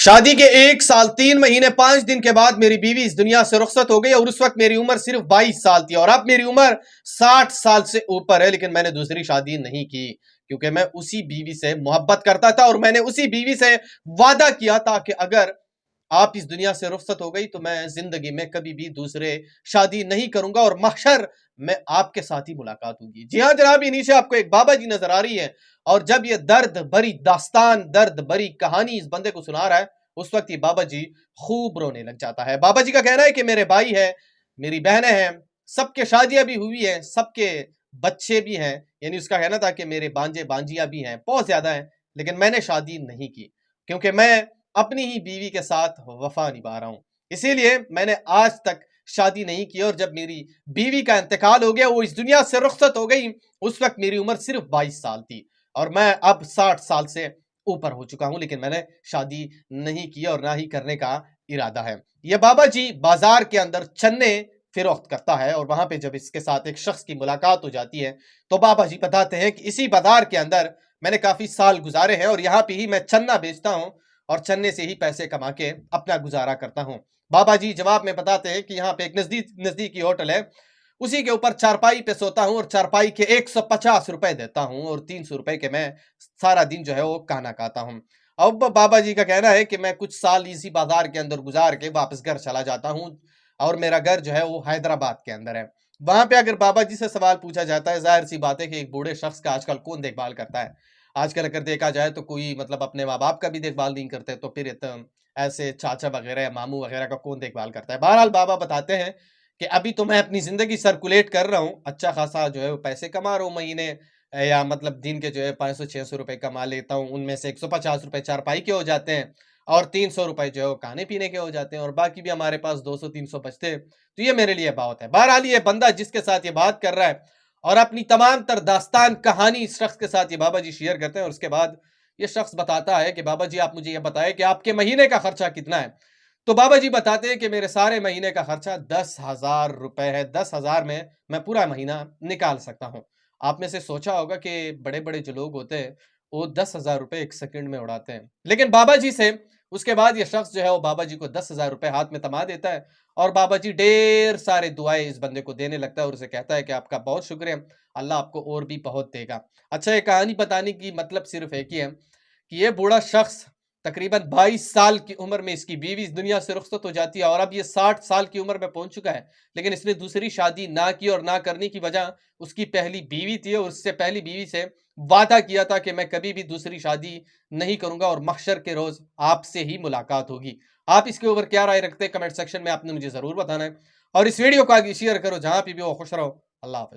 शादी के 1 साल 3 महीने 5 दिन के बाद मेरी बीवी इस दुनिया से रुखसत हो गई और उस वक्त मेरी उम्र सिर्फ 22 साल थी और अब मेरी उम्र 60 साल से ऊपर है। लेकिन मैंने दूसरी शादी नहीं की क्योंकि मैं उसी बीवी से मोहब्बत करता था और मैंने उसी बीवी से वादा किया था कि अगर आप इस दुनिया से रुखसत हो गई तो मैं जिंदगी में कभी भी दूसरे शादी नहीं करूंगा और महशर में आपके साथ ही मुलाकात होगी। जी हाँ जनाब, ये नीचे आपको एक बाबा जी नजर आ रही है और जब ये दर्द भरी दास्तान, दर्द भरी कहानी इस बंदे को सुना रहा है उस वक्त ये बाबा जी खूब रोने लग जाता है। बाबा जी का कहना है कि मेरे भाई है, मेरी बहनें हैं, सबके शादियां भी हुई है, सबके बच्चे भी हैं। यानी उसका कहना था कि मेरे बांजे बांजियां भी हैं, बहुत ज्यादा हैं, लेकिन मैंने शादी नहीं की क्योंकि मैं अपनी ही बीवी के साथ वफा निभा रहा हूं। इसीलिए मैंने आज तक शादी नहीं की और जब मेरी बीवी का इंतकाल हो गया, वो इस दुनिया से रुखसत हो गई, उस वक्त मेरी उम्र सिर्फ 22 साल थी और मैं अब 60 साल से ऊपर हो चुका हूं, लेकिन मैंने शादी नहीं की और ना ही करने का इरादा है। यह बाबा जी बाजार के अंदर चन्ने फिरोख्त करता है और वहां पे जब इसके साथ एक शख्स की मुलाकात हो जाती है तो बाबा जी बताते हैं कि इसी बाजार के अंदर मैंने काफी साल गुजारे हैं और यहाँ पे ही मैं चन्ना बेचता हूँ और चन्ने से ही पैसे कमा के अपना गुजारा करता हूँ। बाबा जी जवाब में बताते हैं कि यहाँ पे एक नजदीकी होटल है, उसी के ऊपर चारपाई पे सोता हूँ और चारपाई के 150 रुपए देता हूँ और 300 रुपए के मैं सारा दिन जो है वो खाना खाता हूँ। अब बाबा जी का कहना है कि मैं कुछ साल इसी बाजार के अंदर गुजार के वापस घर चला जाता हूँ और मेरा घर जो है वो हैदराबाद के अंदर है। वहां पे अगर बाबा जी से सवाल पूछा जाता है, जाहिर सी बात है कि एक बूढ़े शख्स का आजकल कौन देखभाल करता है। आजकल अगर देखा जाए तो कोई मतलब अपने माँ बाप का भी देखभाल नहीं करते, तो फिर ऐसे चाचा वगैरह या मामू वगैरह का कौन देखभाल करता है। बहरहाल बाबा बताते हैं कि अभी तो मैं अपनी जिंदगी सर्कुलेट कर रहा हूँ, अच्छा खासा जो है वो पैसे कमा रहा हूँ महीने या मतलब दिन के जो है 500-600 रुपए कमा लेता हूँ। उनमें से 150 रुपए चारपाई के हो जाते हैं और 300 रुपए जो है वो खाने पीने के हो जाते हैं और बाकी भी हमारे पास 200-300 बचते हैं। तो ये मेरे लिए बहुत है। बहरहाल ये बंदा जिसके साथ ये बात कर रहा है और अपनी तमाम तर दास्तान कहानी इस शख्स के साथ ये बाबा जी शेयर करते हैं और उसके बाद ये शख्स बताता है कि बाबा जी आप मुझे ये बताएं कि आपके महीने का खर्चा कितना है। तो बाबा जी बताते हैं कि मेरे सारे महीने का खर्चा 10,000 रुपए है। 10,000 में मैं पूरा महीना निकाल सकता हूँ। आप में से सोचा होगा कि बड़े बड़े जो लोग होते हैं वो 10,000 रुपए एक सेकंड में उड़ाते हैं, लेकिन बाबा जी से उसके बाद ये शख्स जो है वो बाबा जी को 10,000 रुपए हाथ में थमा देता है और बाबा जी ढेर सारे दुआएं इस बंदे को देने लगता है और उसे कहता है कि आपका बहुत शुक्रिया, अल्लाह आपको और भी बहुत देगा। अच्छा, ये कहानी बताने की मतलब सिर्फ एक ही है कि ये बूढ़ा शख्स तकरीबन 22 साल की उम्र में इसकी बीवी इस दुनिया से रुखसत हो जाती है और अब ये 60 साल की उम्र में पहुंच चुका है, लेकिन इसने दूसरी शादी ना की और ना करने की वजह उसकी पहली बीवी थी और उससे पहली बीवी से वादा किया था कि मैं कभी भी दूसरी शादी नहीं करूंगा और महशर के रोज आपसे ही मुलाकात होगी। आप इसके ऊपर क्या राय रखते हैं कमेंट सेक्शन में आपने मुझे जरूर बताना है और इस वीडियो को आगे शेयर करो, जहां पे भी हो खुश रहो। अल्लाह हाफिज।